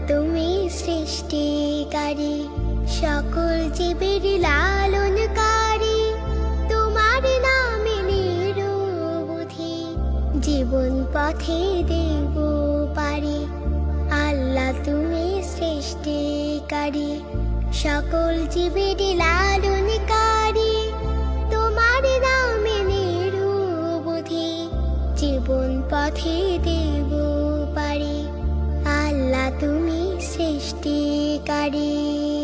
তুমি সৃষ্টিকারী, সকল জীবের লালনকারী। তোমার নামে নিরবধি জীবন পথে দেব পারি। আল্লাহ তুমি সৃষ্টিকারী, সকল জীবের লালনকারী। তোমার নামে নিরবধি জীবন পথে দেব পারি। আল্লাহ তুমি সৃষ্টিকারী।